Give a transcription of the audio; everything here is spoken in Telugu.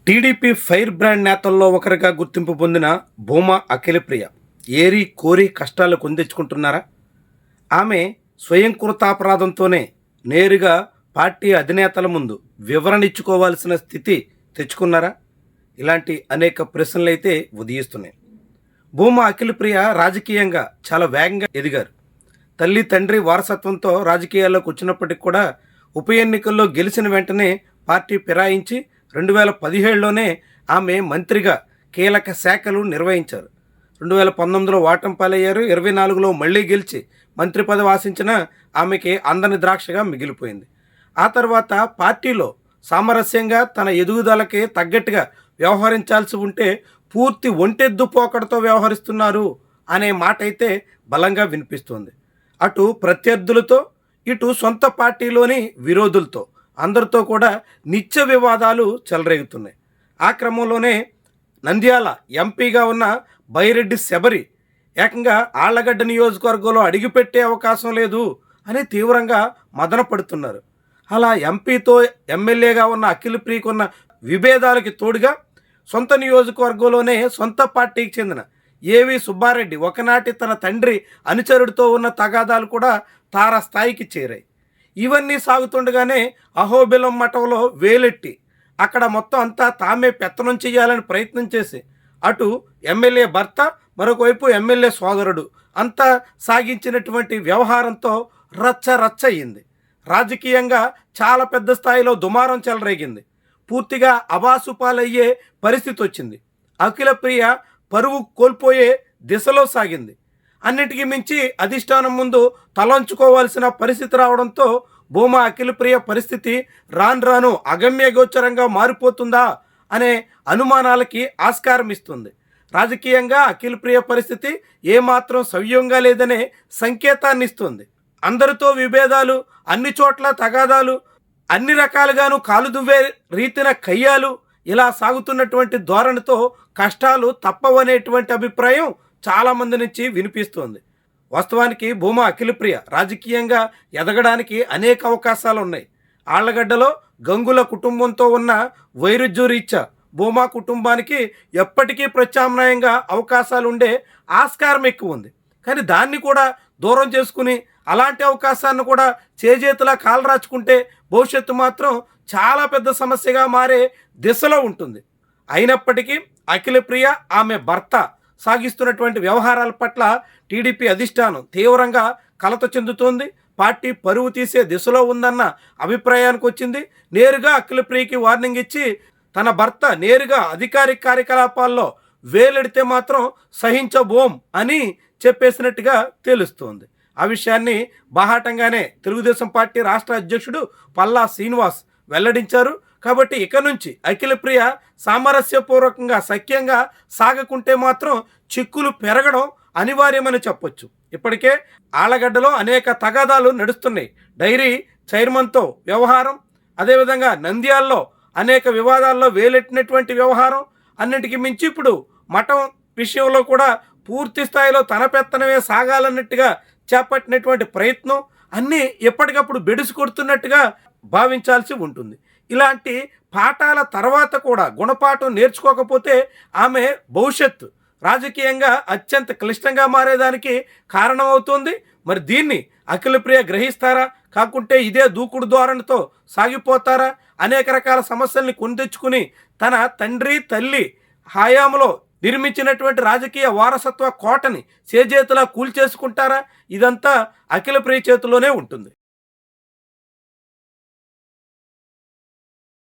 టీడీపీ ఫైర్ బ్రాండ్ నేతల్లో ఒకరిగా గుర్తింపు పొందిన భూమా అఖిలప్రియ ఏరి కోరి కష్టాలు కొందెచ్చుకుంటున్నారా? ఆమె స్వయంకృతాపరాధంతోనే నేరుగా పార్టీ అధినేతల ముందు వివరణ ఇచ్చుకోవాల్సిన స్థితి తెచ్చుకున్నారా? ఇలాంటి అనేక ప్రశ్నలు అయితే ఉదయిస్తున్నాయి. భూమా అఖిలప్రియ రాజకీయంగా చాలా వేగంగా ఎదిగారు. తల్లి తండ్రి వారసత్వంతో రాజకీయాల్లోకి వచ్చినప్పటికి కూడా ఉప ఎన్నికల్లో గెలిచిన వెంటనే పార్టీ ఫిరాయించి 2017లోనే ఆమె మంత్రిగా కీలక శాఖలు నిర్వహించారు. 2019లో ఓటమి పాలయ్యారు. 24లో మళ్లీ గెలిచి మంత్రి పదవి ఆశించిన ఆమెకి అందని ద్రాక్షగా మిగిలిపోయింది. ఆ తర్వాత పార్టీలో సామరస్యంగా తన ఎదుగుదలకి తగ్గట్టుగా వ్యవహరించాల్సి ఉంటే పూర్తి ఒంటెద్దు పోకడతో వ్యవహరిస్తున్నారు అనే మాట అయితే బలంగా వినిపిస్తుంది. అటు ప్రత్యర్థులతో ఇటు సొంత పార్టీలోని విరోధులతో అందరితో కూడా నిత్య వివాదాలు చెలరేగుతున్నాయి. ఆ క్రమంలోనే నంద్యాల ఎంపీగా ఉన్న బైరెడ్డి శబరి ఏకంగా ఆళ్లగడ్డ నియోజకవర్గంలో అడుగుపెట్టే అవకాశం లేదు అని తీవ్రంగా మదన పడుతున్నారు. అలా ఎంపీతో ఎమ్మెల్యేగా ఉన్న అఖిలప్రియకు ఉన్న విభేదాలకి తోడుగా సొంత నియోజకవర్గంలోనే సొంత పార్టీకి చెందిన ఏవి సుబ్బారెడ్డి ఒకనాటి తన తండ్రి అనుచరుడితో ఉన్న తగాదాలు కూడా తారస్థాయికి చేరాయి. ఇవన్నీ సాగుతుండగానే అహోబిలం మఠంలో వేలెట్టి అక్కడ మొత్తం అంతా తామే పెత్తనం చేయాలని ప్రయత్నం చేసి అటు ఎమ్మెల్యే భర్త మరొకవైపు ఎమ్మెల్యే సోదరుడు అంతా సాగించినటువంటి వ్యవహారంతో రచ్చ అయ్యింది. రాజకీయంగా చాలా పెద్ద స్థాయిలో దుమారం చెలరేగింది. పూర్తిగా అబాసుపాలయ్యే పరిస్థితి వచ్చింది. అఖిలప్రియ పరువు కోల్పోయే దిశలో సాగింది. అన్నిటికీ మించి అధిష్టానం ముందు తలంచుకోవాల్సిన పరిస్థితి రావడంతో భూమా అఖిలప్రియ పరిస్థితి రాను అగమ్యగోచరంగా మారిపోతుందా అనే అనుమానాలకి ఆస్కారం ఇస్తుంది. రాజకీయంగా అఖిలప్రియ పరిస్థితి ఏమాత్రం సవ్యంగా లేదనే సంకేతాన్ని ఇస్తుంది. అందరితో విభేదాలు, అన్ని చోట్ల తగాదాలు, అన్ని రకాలుగాను కాలుదువ్వే రీతిన కయ్యాలు ఇలా సాగుతున్నటువంటి ధోరణితో కష్టాలు తప్పవనేటువంటి అభిప్రాయం చాలామంది నుంచి వినిపిస్తోంది. వాస్తవానికి భూమా అఖిలప్రియ రాజకీయంగా ఎదగడానికి అనేక అవకాశాలు ఉన్నాయి. ఆళ్లగడ్డలో గంగుల కుటుంబంతో ఉన్న వైరుధ్యరీత్యా భూమా కుటుంబానికి ఎప్పటికీ ప్రత్యామ్నాయంగా అవకాశాలు ఉండే ఆస్కారం ఎక్కువ ఉంది. కానీ దాన్ని కూడా దూరం చేసుకుని అలాంటి అవకాశాన్ని కూడా చేజేతులా కాలరాచుకుంటే భవిష్యత్తు మాత్రం చాలా పెద్ద సమస్యగా మారే దిశలో ఉంటుంది. అయినప్పటికీ అఖిలప్రియ ఆమె భర్త సాగిస్తున్నటువంటి వ్యవహారాల పట్ల టీడీపీ అధిష్టానం తీవ్రంగా కలత చెందుతోంది. పార్టీ పరువు తీసే దిశలో ఉందన్న అభిప్రాయానికి వచ్చింది. నేరుగా అఖిలప్రియకి వార్నింగ్ ఇచ్చి తన భర్త నేరుగా అధికారిక కార్యకలాపాల్లో వేలెడితే మాత్రం సహించబోం అని చెప్పేసినట్టుగా తెలుస్తోంది. ఆ విషయాన్ని బాహాటంగానే తెలుగుదేశం పార్టీ రాష్ట్ర అధ్యక్షుడు పల్లా శ్రీనివాస్ వెల్లడించారు. కాబట్టి ఇక నుంచి అఖిలప్రియ సామరస్యపూర్వకంగా సఖ్యంగా సాగకుంటే మాత్రం చిక్కులు పెరగడం అనివార్యమని చెప్పొచ్చు. ఇప్పటికే ఆళ్లగడ్డలో అనేక తగాదాలు నడుస్తున్నాయి. డైరీ చైర్మన్తో వ్యవహారం, అదేవిధంగా నంద్యాలలో అనేక వివాదాల్లో వేలెట్టినటువంటి వ్యవహారం, అన్నిటికీ మించి ఇప్పుడు మఠం విషయంలో కూడా పూర్తి స్థాయిలో తన పెత్తనమే సాగాలన్నట్టుగా చేపట్టినటువంటి ప్రయత్నం అన్నీ ఎప్పటికప్పుడు బెడుసు కొడుతున్నట్టుగా భావించాల్సి ఉంటుంది. ఇలాంటి పాఠాల తర్వాత కూడా గుణపాఠం నేర్చుకోకపోతే ఆమె భవిష్యత్తు రాజకీయంగా అత్యంత క్లిష్టంగా మారేదానికి కారణమవుతుంది. మరి దీన్ని అఖిలప్రియ గ్రహిస్తారా, కాకుంటే ఇదే దూకుడు ధోరణితో సాగిపోతారా? అనేక రకాల సమస్యల్ని కొందెచ్చుకుని తన తండ్రి తల్లి హయాంలో నిర్మించినటువంటి రాజకీయ వారసత్వ కోటని చేజేతులా కూల్చేసుకుంటారా? ఇదంతా అఖిలప్రియ చేతిలోనే ఉంటుంది.